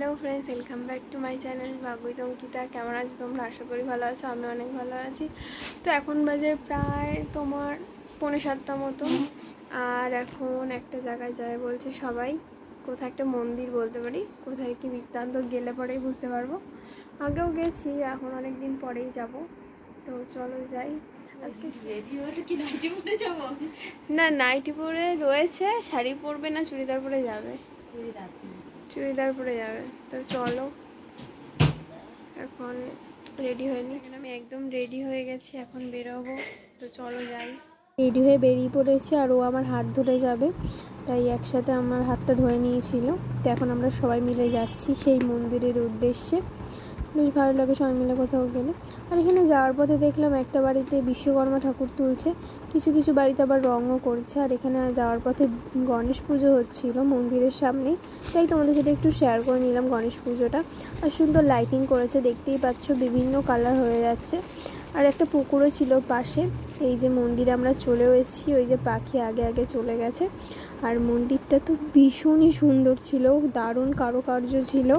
Hello friends welcome back to my channel Bhagwat Ankita केमन आছো তোমরা आशा करी ভালো আছো আমি অনেক ভালো আছি। তো এখন বাজে প্রায় তোমার 6:45 মতো আর এখন একটা জায়গায় যায় বলছে সবাই, কোথায় একটা মন্দির বলতে পারি, কোথায় কি বৃত্তান্ত গেলে পরেই বুঝতে পারবো। আগেও গেছি, এখন অনেক দিন পরেই যাব। তো চলো যাই। আজকে রেডি হয়ে কি নাইটি পরে যাব? না, নাইটি পরে রয়েছে, শাড়ি পরবে না চুড়িদার পরে যাবে? চুড়িদার পরে যাবে। তো চলো, এখন রেডি হয়ে নি, আমি একদম রেডি হয়ে গেছি, এখন বেরোবো। তো চলো যাই। রেডি হয়ে বেরিয়ে পড়েছি আর ও আমার হাত ধরে যাবে, তাই একসাথে আমার হাতটা ধরে নিয়েছিল। তো এখন আমরা সবাই মিলে যাচ্ছি সেই মন্দিরের উদ্দেশ্যে। বেশ ভালো লাগে সবাই মিলে কোথাও গেলে। আর এখানে যাওয়ার পথে দেখলাম একটা বাড়িতে বিশ্বকর্মা ঠাকুর তুলছে, কিছু কিছু বাড়িতে আবার রঙও করছে। আর এখানে যাওয়ার পথে গণেশ পুজো হচ্ছিল মন্দিরের সামনে, তাই তোমাদের সাথে একটু শেয়ার করে নিলাম গণেশ পুজোটা। আর সুন্দর লাইটিং করেছে, দেখতেই পাচ্ছ বিভিন্ন কালার হয়ে যাচ্ছে। আর একটা পুকুরও ছিল পাশে। এই যে মন্দিরে আমরা চলেও এসেছি, ওই যে পাখি আগে আগে চলে গেছে। আর মন্দিরটা তো ভীষণই সুন্দর ছিল, দারুণ কারুকার্য ছিল।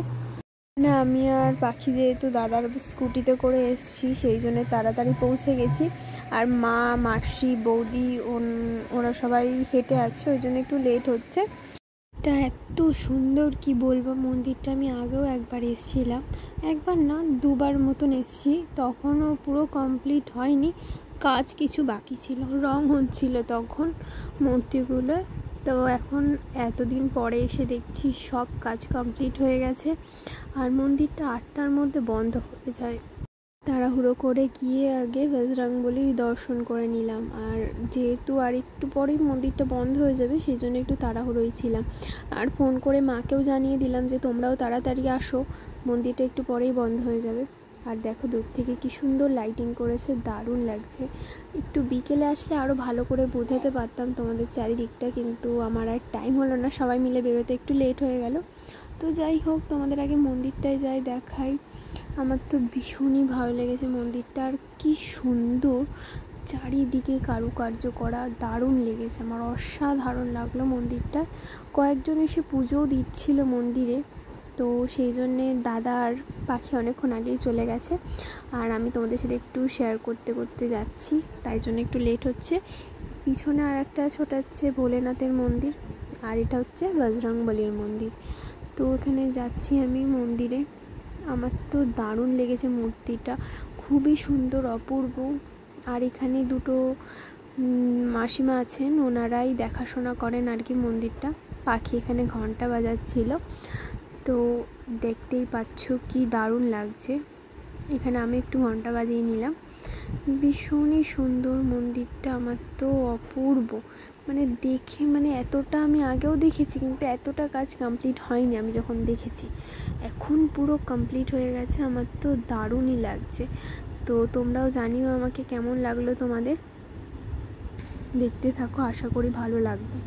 না, আমি আর পাখি যেহেতু দাদার স্কুটিতে করে এসেছি, সেই জন্য তাড়াতাড়ি পৌঁছে গেছি। আর মা, মাসি, বৌদি ওরা সবাই হেঁটে আসছে, ওই জন্য একটু লেট হচ্ছে। এটা এত সুন্দর কি বলবো, মন্দিরটা আমি আগেও একবার এসেছিলাম, একবার না দুবার মতন এসেছি, তখনও পুরো কমপ্লিট হয়নি, কাজ কিছু বাকি ছিল, রং হচ্ছিল তখন মূর্তিগুলো। তো এখন এতদিন পরে এসে দেখছি সব কাজ কমপ্লিট হয়ে গেছে। আর মন্দিরটা 8টার মধ্যে বন্ধ হয়ে যায়। তাড়াহুড়ো করে গিয়ে আগে বজরংবলীর দর্শন করে নিলাম। আর যেহেতু আর একটু পরেই মন্দিরটা বন্ধ হয়ে যাবে, সেই জন্য একটু তাড়াহুড়োই ছিলাম। আর ফোন করে মাকেও জানিয়ে দিলাম যে তোমরাও তাড়াতাড়ি আসো, মন্দিরটা একটু পরেই বন্ধ হয়ে যাবে। আর দেখো দূর থেকে কি সুন্দর লাইটিং করেছে, দারুণ লাগছে। একটু বিকেলে আসলে আরও ভালো করে বোঝাতে পারতাম তোমাদের চারিদিকটা, কিন্তু আমার আর টাইম হলো না, সবাই মিলে বেরোতে একটু লেট হয়ে গেল। তো যাই হোক, তোমাদের আগে মন্দিরটায় যাই দেখাই। আমার তো ভীষণই ভালো লেগেছে মন্দিরটা, আর কি সুন্দর চারিদিকে কারুকার্য করা, দারুণ লেগেছে আমার, অসাধারণ লাগলো মন্দিরটা। কয়েকজন এসে পুজোও দিচ্ছিল মন্দিরে, তো সেই জন্যে দাদা আর পাখি অনেকক্ষণ আগেই চলে গেছে। আর আমি তোমাদের সাথে একটু শেয়ার করতে করতে যাচ্ছি, তাই জন্য একটু লেট হচ্ছে। পিছনে আর একটা ছোটাচ্ছে ভোলেনাথের মন্দির, আর এটা হচ্ছে বজরংবলীর মন্দির। তো ওখানে যাচ্ছি আমি মন্দিরে। আমার তো দারুণ লেগেছে মূর্তিটা, খুবই সুন্দর, অপূর্ব। আর এখানে দুটো মাসিমা আছেন, ওনারাই দেখাশোনা করেন আর কি মন্দিরটা। পাখি এখানে ঘন্টা বাজাচ্ছিল, তো দেখতেই পাচ্ছ কি দারুণ লাগছে। এখানে আমি একটু ঘন্টা বাজিয়ে নিলাম। ভীষণই সুন্দর মন্দিরটা, আমার তো অপূর্ব, মানে দেখে মানে এতটা আমি আগেও দেখেছি, কিন্তু এতটা কাজ কমপ্লিট হয়নি আমি যখন দেখেছি, এখন পুরো কমপ্লিট হয়ে গেছে। আমার তো দারুণই লাগছে। তো তোমরাও জানিও আমাকে কেমন লাগলো তোমাদের, দেখতে থাকো, আশা করি ভালো লাগবে।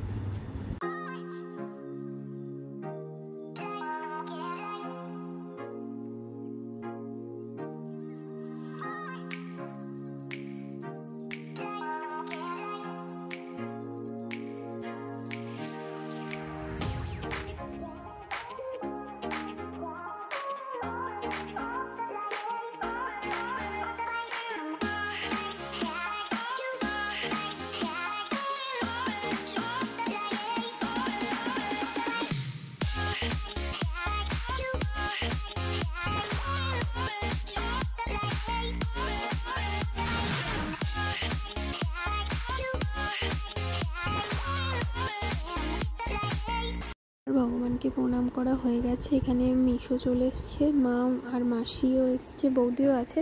ভগবানকে প্রণাম করা হয়ে গেছে, এখানে মিশো চলে এসছে, মা আর মাসিও এসছে, বৌদিও আছে।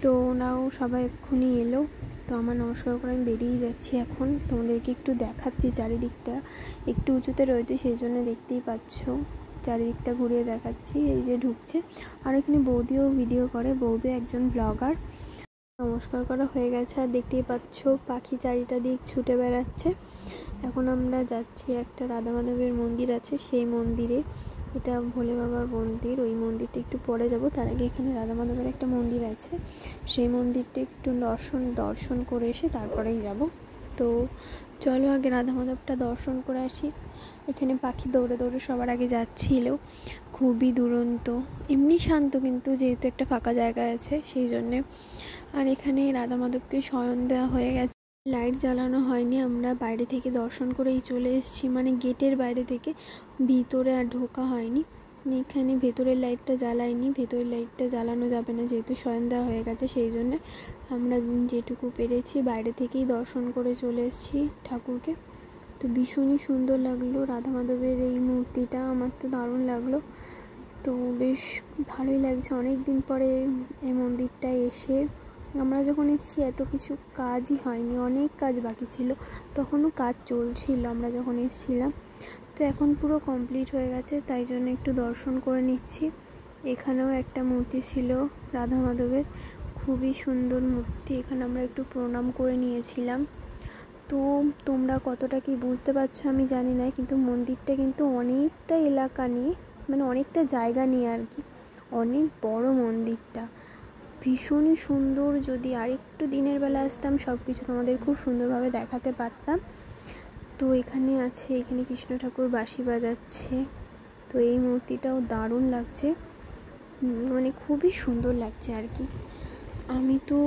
তো ওনাও সবাই এক্ষুনি এলো। তো আমার নমস্কার করে আমি বেরিয়ে যাচ্ছি এখন। তোমাদেরকে একটু দেখাচ্ছি, চারিদিকটা একটু উঁচুতে রয়েছে, সেই জন্য দেখতেই পাচ্ছ চারিদিকটা ঘুরিয়ে দেখাচ্ছি। এই যে ঢুকছে, আর এখানে বৌদিও ভিডিও করে, বৌদি একজন ব্লগার। নমস্কার করা হয়ে গেছে, আর দেখতেই পাচ্ছ পাখি চারিটা দিক ছুটে বেড়াচ্ছে। এখন আমরা যাচ্ছি, একটা রাধা মাধবের মন্দির আছে সেই মন্দিরে, এটা ভোলে বাবার মন্দির, ওই মন্দিরটা একটু পরে যাব। তার আগে এখানে রাধা মাধবের একটা মন্দির আছে, সেই মন্দিরটা একটু দর্শন করে এসে তারপরেই যাব। তো চলো আগে রাধা মাধবটা দর্শন করে আসি। এখানে পাখি দৌড়ে দৌড়ে সবার আগে যাচ্ছিল, খুবই দুরন্ত, এমনি শান্ত, কিন্তু যেহেতু একটা ফাঁকা জায়গা আছে সেই জন্যে। আর এখানে রাধা মাধবকে শয়ন দেওয়া হয়ে গেছে, লাইট জ্বালানো হয়নি, আমরা বাইরে থেকে দর্শন করেই চলে এসেছি, মানে গেটের বাইরে থেকে, ভিতরে আর ঢোকা হয়নি। এখানে ভেতরের লাইটটা জ্বালাইনি, ভেতরের লাইটটা জ্বালানো যাবে না যেহেতু শয়ন দেওয়া হয়ে গেছে, সেই জন্য আমরা যেটুকু পেরেছি বাইরে থেকেই দর্শন করে চলে এসেছি ঠাকুরকে। তো ভীষণই সুন্দর লাগলো রাধা মাধবের এই মূর্তিটা, আমার তো দারুণ লাগলো। তো বেশ ভালোই লাগছে অনেক দিন পরে এই মন্দিরটায় এসে। আমরা যখন এসেছি এত কিছু কাজই হয়নি, অনেক কাজ বাকি ছিল, তখনও কাজ চলছিল আমরা যখন এসেছিলাম। তো এখন পুরো কমপ্লিট হয়ে গেছে, তাই জন্য একটু দর্শন করে নিচ্ছি। এখানেও একটা মূর্তি ছিল রাধা মাধবের, খুবই সুন্দর মূর্তি, এখানে আমরা একটু প্রণাম করে নিয়েছিলাম। তো তোমরা কতটা কি বুঝতে পারছো আমি জানি না, কিন্তু মন্দিরটা কিন্তু অনেকটা এলাকা নিয়ে, মানে অনেকটা জায়গা নিয়ে আর কি, অনেক বড় মন্দিরটা, ভীষণই সুন্দর। যদি আরেকটু দিনের বেলা আসতাম সব কিছু তোমাদের খুব সুন্দরভাবে দেখাতে পারতাম। তো এখানে আছে, এখানে কৃষ্ণ ঠাকুর বাঁশি বাজাচ্ছে। তো এই মূর্তিটাও দারুণ লাগছে, মানে খুবই সুন্দর লাগছে আর কি। আমি তো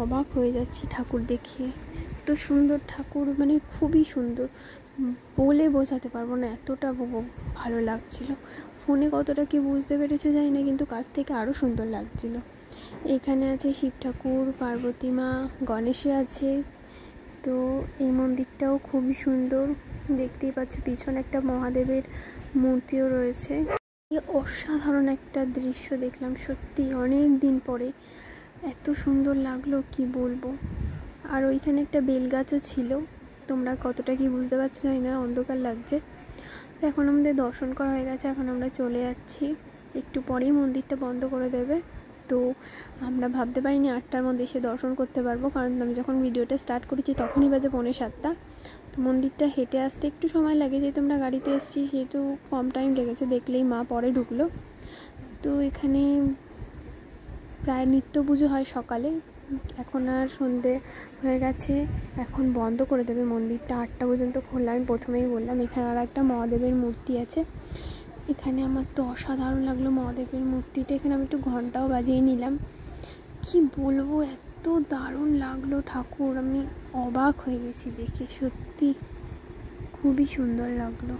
অবাক হয়ে যাচ্ছি ঠাকুর দেখিয়ে, এত সুন্দর ঠাকুর, মানে খুবই সুন্দর, বলে বোঝাতে পারবো না, এতটা ভালো লাগছিল। ফোনে কতটা কি বুঝতে পেরেছো জানি না, কিন্তু কাছ থেকে আরও সুন্দর লাগছিল। এখানে আছে শিব ঠাকুর, পার্বতী মা, গণেশে আছে। তো এই মন্দিরটাও খুবই সুন্দর, দেখতেই পাচ্ছ পিছনে একটা মহাদেবের মূর্তিও রয়েছে। অসাধারণ একটা দৃশ্য দেখলাম সত্যি, অনেক দিন পরে এত সুন্দর লাগলো কি বলবো। আর ওইখানে একটা বেলগাছও ছিল, তোমরা কতটা কি বুঝতে পারছো জানি না, অন্ধকার লাগছে। তো এখন আমাদের দর্শন করা হয়ে গেছে, এখন আমরা চলে যাচ্ছি, একটু পরেই মন্দিরটা বন্ধ করে দেবে। তো আমরা ভাবতে পারিনি 8টার মধ্যে এসে দর্শন করতে পারবো, কারণ আমি যখন ভিডিওটা স্টার্ট করেছি তখনই বাজে 6:45। তো মন্দিরটা হেঁটে আসতে একটু সময় লাগে, যেহেতু আমরা গাড়িতে এসেছি সেহেতু কম টাইম লেগেছে, দেখলেই মা পরে ঢুকলো। তো এখানে প্রায় নিত্য পুজো হয় সকালে, এখন আর সন্ধে হয়ে গেছে, এখন বন্ধ করে দেবে মন্দিরটা, 8টা পর্যন্ত খোলা। আমি প্রথমেই বললাম এখানে আর একটা মহাদেবের মূর্তি আছে, এখানে আমার তো অসাধারণ লাগলো মহাদেবের মূর্তিটা। এখানে আমি একটু ঘন্টাও বাজিয়ে নিলাম, কি বলবো এত দারুণ লাগলো ঠাকুর, আমি অবাক হয়ে গেছি দেখে, সত্যি খুবই সুন্দর লাগলো।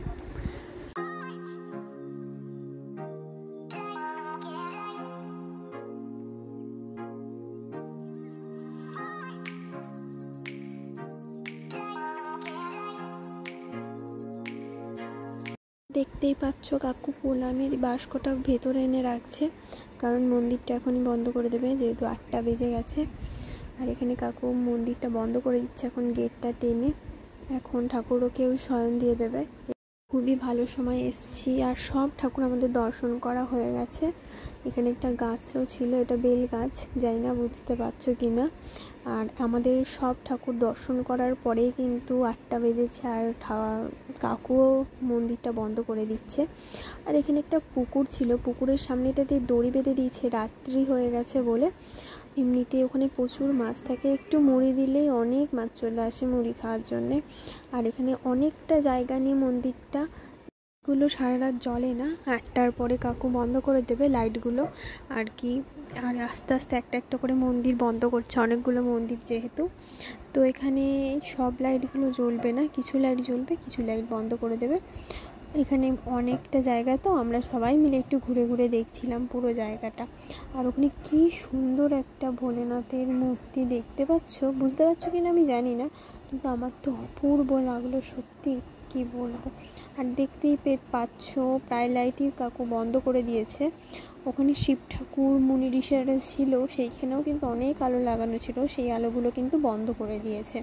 দেখতেই পাচ্ছ কাকু প্রণামের বাস্কটা ভেতরে এনে রাখছে, কারণ মন্দিরটা এখনই বন্ধ করে দেবে যেহেতু 8টা বেজে গেছে। আর এখানে কাকু মন্দিরটা বন্ধ করে দিচ্ছে এখন গেটটা টেনে, এখন ঠাকুরকেও শয়ন দিয়ে দেবে। খুবই ভালো সময় এসেছি, আর সব ঠাকুর আমাদের দর্শন করা হয়ে গেছে। এখানে একটা গাছও ছিল, এটা বেল গাছ, জানি না বুঝতে পারছো কি না। আর আমাদের সব ঠাকুর দর্শন করার পরেই কিন্তু 8টা বেজেছে, আর কাকুও মন্দিরটা বন্ধ করে দিচ্ছে। আর এখানে একটা পুকুর ছিল, পুকুরের সামনেটাতে দড়ি বেঁধে দিয়েছে, রাত্রি হয়ে গেছে বলে। এমনিতে ওখানে প্রচুর মাছ থাকে, একটু মুড়ি দিলেই অনেক মাছ চলে আসে মুড়ি খাওয়ার জন্যে। আর এখানে অনেকটা জায়গা নিয়ে মন্দিরটা, গুলো সারা রাত জ্বলে না, 8টার পরে কাকু বন্ধ করে দেবে লাইটগুলো আর কি। আর আস্তে আস্তে একটা একটা করে মন্দির বন্ধ করছে, অনেকগুলো মন্দির যেহেতু। তো এখানে সব লাইটগুলো জ্বলবে না, কিছু লাইট জ্বলবে, কিছু লাইট বন্ধ করে দেবে। এখানে অনেকটা জায়গা, তো আমরা সবাই মিলে একটু ঘুরে ঘুরে দেখছিলাম পুরো জায়গাটা। আর ওখানে কি সুন্দর একটা ভোলেনাথের মূর্তি দেখতে পাচ্ছ, বুঝতে পারছো কিনা আমি জানি না, কিন্তু আমার তো অপূর্ব লাগলো সত্যি, কি বলবো। আর দেখতেই পাচ্ছ প্রায় লাইটই কাকু বন্ধ করে দিয়েছে। ওখানে শিব ঠাকুর মুনি ঋষিরা ছিল, সেইখানেও কিন্তু অনেক আলো লাগানো ছিল, সেই আলোগুলো কিন্তু বন্ধ করে দিয়েছে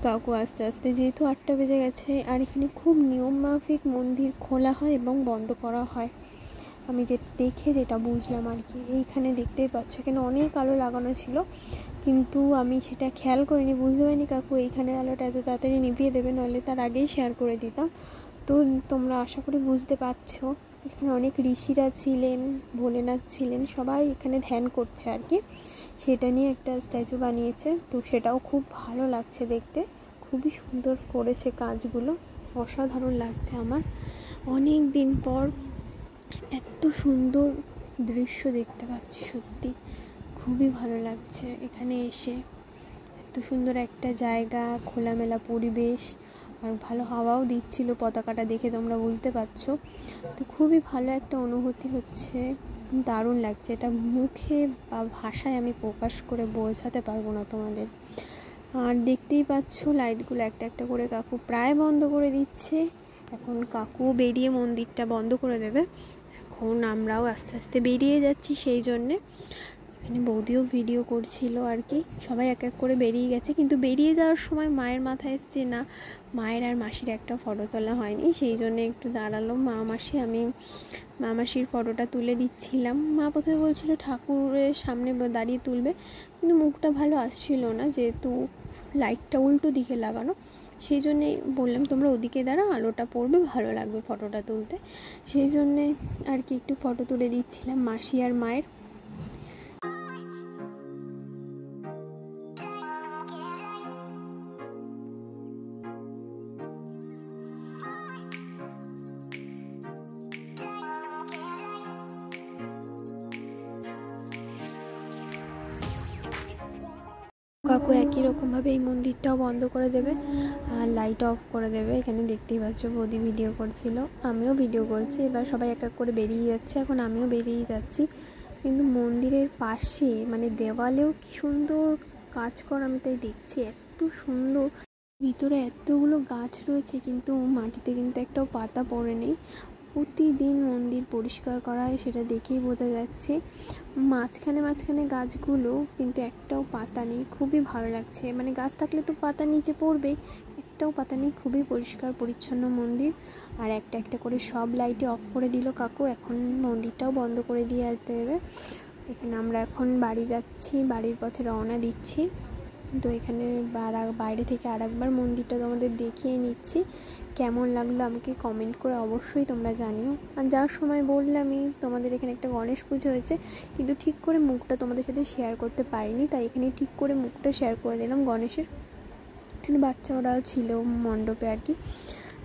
কাকু আস্তে আস্তে, যেহেতু 8টা বেজে গেছে। আর এখানে খুব নিয়ম মাফিক মন্দির খোলা হয় এবং বন্ধ করা হয়, আমি যেটা বুঝলাম আর কি। এইখানে দেখতেই পাচ্ছ এখানে অনেক আলো লাগানো ছিল, কিন্তু আমি সেটা খেয়াল করিনি, বুঝতে পারিনি কাকু এইখানের আলোটা এত তাড়াতাড়ি নিভিয়ে দেবে, নাহলে তার আগেই শেয়ার করে দিতাম। তো তোমরা আশা করি বুঝতে পারছো, এখানে অনেক ঋষিরা ছিলেন, ভোলেনাথ ছিলেন, সবাই এখানে ধ্যান করছে আর কি, সেটা নিয়ে একটা স্ট্যাচু বানিয়েছে। তো সেটাও খুব ভালো লাগছে দেখতে, খুবই সুন্দর করেছে কাজগুলো, অসাধারণ লাগছে আমার। অনেক দিন পর এত সুন্দর দৃশ্য দেখতে পাচ্ছি, সত্যি খুবই ভালো লাগছে এখানে এসে। এত সুন্দর একটা জায়গা, খোলামেলা পরিবেশ, আর ভালো হাওয়াও দিচ্ছিল পতাকাটা দেখে, তোমরা বুঝতে পারছো। তো খুবই ভালো একটা অনুভূতি হচ্ছে, দারুণ লাগছে। এটা মুখে বা ভাষায় আমি প্রকাশ করে বোঝাতে পারবো না তোমাদের। আর দেখতেই পাচ্ছ লাইটগুলো একটা একটা করে কাকু প্রায় বন্ধ করে দিচ্ছে। এখন কাকু বেরিয়ে মন্দিরটা বন্ধ করে দেবে। এখন আমরাও আস্তে আস্তে বেরিয়ে যাচ্ছি। সেই জন্যে এখানে বৌদিও ভিডিও করছিল আর কি। সবাই এক এক করে বেরিয়ে গেছে, কিন্তু বেরিয়ে যাওয়ার সময় মায়ের মাথায় এসছে না মায়ের আর মাসির একটা ফটো তোলা হয়নি। সেই জন্য একটু দাঁড়ালো মা মাসি, আমি মা মাসির ফটোটা তুলে দিচ্ছিলাম। মা প্রথমে বলছিল ঠাকুরের সামনে দাঁড়িয়ে তুলবে, কিন্তু মুখটা ভালো আসছিল না, যেহেতু লাইটটা উল্টো দিকে লাগানো। সেই জন্যে বললাম তোমরা ওদিকে দাঁড়াও, আলোটা পড়বে, ভালো লাগবে ফটোটা তুলতে। সেই জন্যে আর কি একটু ফটো তুলে দিচ্ছিলাম মাসি আর মায়ের। কাকু একই রকমভাবে এই মন্দিরটাও বন্ধ করে দেবে আর লাইট অফ করে দেবে। এখানে দেখতেই পাচ্ছ বৌদি ভিডিও করছিল, আমিও ভিডিও করছি। এবার সবাই এক এক করে বেরিয়ে যাচ্ছে, এখন আমিও বেরিয়ে যাচ্ছি। কিন্তু মন্দিরের পাশে মানে দেওয়ালেও কি সুন্দর কাজ করা, আমি তাই দেখছি এত সুন্দর। ভিতরে এতগুলো গাছ রয়েছে, কিন্তু মাটিতে কিন্তু একটাও পাতা পড়ে নেই। প্রতিদিন মন্দির পরিষ্কার করা হয়, সেটা দেখেই বোঝা যাচ্ছে। মাঝখানে মাঝখানে গাছগুলো, কিন্তু একটাও পাতা নেই। খুবই ভালো লাগছে, মানে গাছ থাকলে তো পাতা নিচে পড়বেই, একটাও পাতা নেই। খুবই পরিষ্কার পরিচ্ছন্ন মন্দির। আর একটা একটা করে সব লাইটে অফ করে দিল কাকু। এখন মন্দিরটাও বন্ধ করে দিয়ে আসতে হবে। এখানে আমরা এখন বাড়ি যাচ্ছি, বাড়ির পথে রওনা দিচ্ছি। তো এখানে বাইরে থেকে আরেকবার মন্দিরটা তোমাদের দেখিয়ে নিচ্ছি। কেমন লাগলো আমাকে কমেন্ট করে অবশ্যই তোমরা জানিও। আর যাওয়ার সময় বললামই তোমাদের এখানে একটা গণেশ পুজো হয়েছে, কিন্তু ঠিক করে মুখটা তোমাদের সাথে শেয়ার করতে পারিনি, তাই এখানে ঠিক করে মুখটা শেয়ার করে দিলাম গণেশের। এখানে বাচ্চা ওরাও ছিল মণ্ডপে আর কি।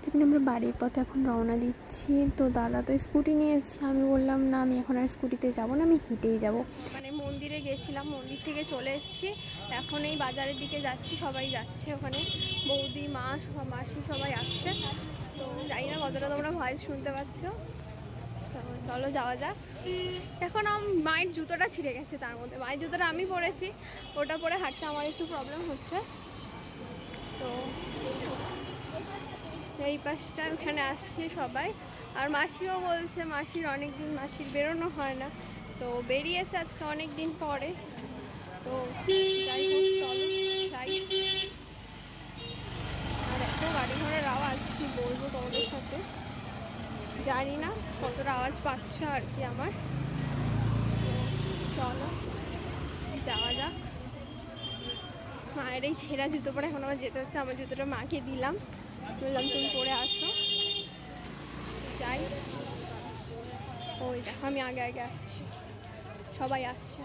এখানে আমরা বাড়ির পথে এখন রওনা দিচ্ছি। তো দাদা তো স্কুটি নিয়ে এসেছে, আমি বললাম না আমি এখন আর স্কুটিতে যাব না, আমি হেঁটেই যাব। মানে মন্দিরে গেছিলাম, মন্দির থেকে চলে এসেছি, এখন এই বাজারের দিকে যাচ্ছি। সবাই যাচ্ছে ওখানে, বৌদি মা মাসি সবাই আসছে। তো জানি না কতটা তোমরা ভয়েস শুনতে পাচ্ছ। তো চলো যাওয়া যাক। এখন মায়ের জুতোটা ছিঁড়ে গেছে, তার মধ্যে মায়ের জুতোটা আমি পরেছি, ওটা পরে হাঁটতে আমার একটু প্রবলেম হচ্ছে। তো এই পাশটা ওখানে আসছে সবাই। আর মাসিও বলছে, মাসির অনেক দিন মাসির বেরোনো হয় না, তো বেরিয়েছে আজকে অনেক দিন পরে। তো যাই হোক চলো যাই। আর এত গাড়ি ঘোড়ার আওয়াজ কি বলবো তোমাদের সাথে, জানি না কতটা আওয়াজ পাচ্ছ আর কি আমার। চলো যাওয়া যাক। মায়ের এই ছেঁড়া জুতো পরে এখন আমার যেতে হচ্ছে। আমার জুতোটা মাকে দিলাম, বললাম তুমি পরে আসো, যাই। ওই দেখো আমি আগে আগে আসছি, সবাই আসছে,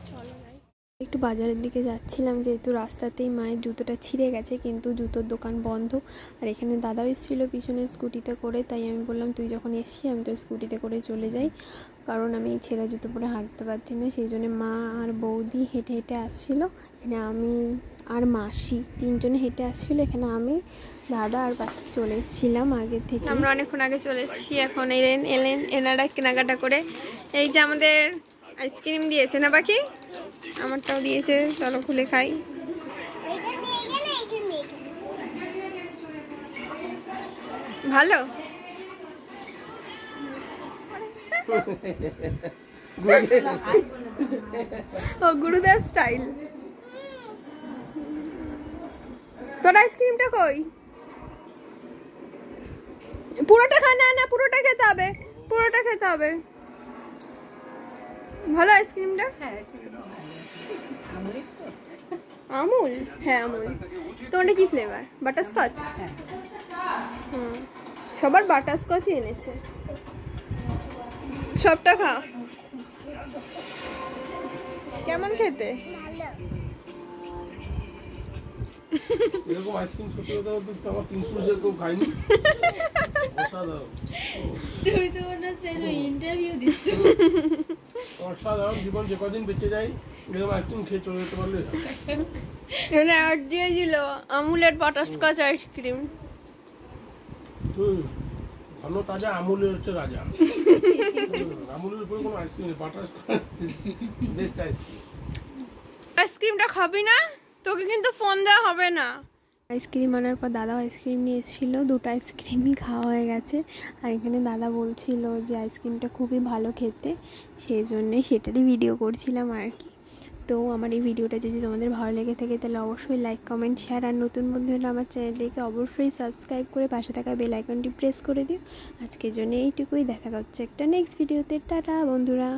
চলো যাই। একটু বাজারের দিকে যাচ্ছিলাম, যেহেতু রাস্তাতেই মায়ের জুতোটা ছিঁড়ে গেছে, কিন্তু জুতোর দোকান বন্ধ। আর এখানে দাদাও এসেছিলো পিছনে স্কুটিতে করে, তাই আমি বললাম তুই যখন এসছিস আমি তো স্কুটিতে করে চলে যাই, কারণ আমি ছেঁড়া জুতো পরে হাঁটতে পারছি না। সেই জন্য মা আর বৌদি হেঁটে হেঁটে আসছিলো, এখানে আমি আর মাসি তিনজনে হেঁটে আসছিলো। এখানে আমি দাদা আর বাকি চলে এসেছিলাম আগে থেকে। আমরা অনেকক্ষণ আগে চলে এসেছি। এখন এলেন এনারা কেনাকাটা করে। এই যে আমাদের আইসক্রিম দিয়েছে না বাকি, আমারটাও দিয়েছে, চলো খুলে খাই। ভালো ও গুরুদাস স্টাইল। তোর আইসক্রিমটা কই? পুরোটা খা। না না পুরোটা খেতে হবে, পুরোটা খেতে হবে। ভালো আইসক্রিমটা? আমুল? হ্যাঁ আমুল। তোমারটা কি ফ্লেভার? বাটারস্কচ? হুম, সবার বাটারস্কচই এনেছে। সবটা খা। কেমন খেতে? এরকম আইসক্রিম সত্যি কথা বলতে তো আমার 3 পুরুষের কেউ খায়নি। অসাধারণ। তুমি তো মনে হচ্ছে ইন্টারভিউ দিচ্ছ। অসাধারণ, জীবন যে কদিন বেঁচে যায় এরকম আইসক্রিম খেয়ে চলে যেতে পারলে। এখানে অ্যাড দিয়েছিল আমুলের বাটারস্কচ আইসক্রিম। ঘন তাজা আমুলের হচ্ছে রাজা। আমুলের উপরে কোনো আইসক্রিম নেই, বাটারস্কচ বেস্ট আইসক্রিম। আইসক্রিমটা খাবি না? তোকে কিন্তু ফোন দেওয়া হবে না। আইসক্রিম আনার পর দাদাও আইসক্রিম নিয়ে এসেছিল, দুটো আইসক্রিমই খাওয়া হয়ে গেছে। আর এখানে দাদা বলছিল যে আইসক্রিমটা খুবই ভালো খেতে, সেই জন্যে সেটারই ভিডিও করছিলাম আর কি। তো আমার এই ভিডিওটা যদি তোমাদের ভালো লেগে থাকে তাহলে অবশ্যই লাইক, কমেন্ট, শেয়ার, আর নতুন বন্ধু হলে আমার চ্যানেলটিকে অবশ্যই সাবস্ক্রাইব করে পাশে থাকা বেল আইকনটি প্রেস করে দিও। আজকের জন্য এইটুকুই, দেখা হচ্ছে একটা নেক্সট ভিডিওতে। টাটা বন্ধুরা।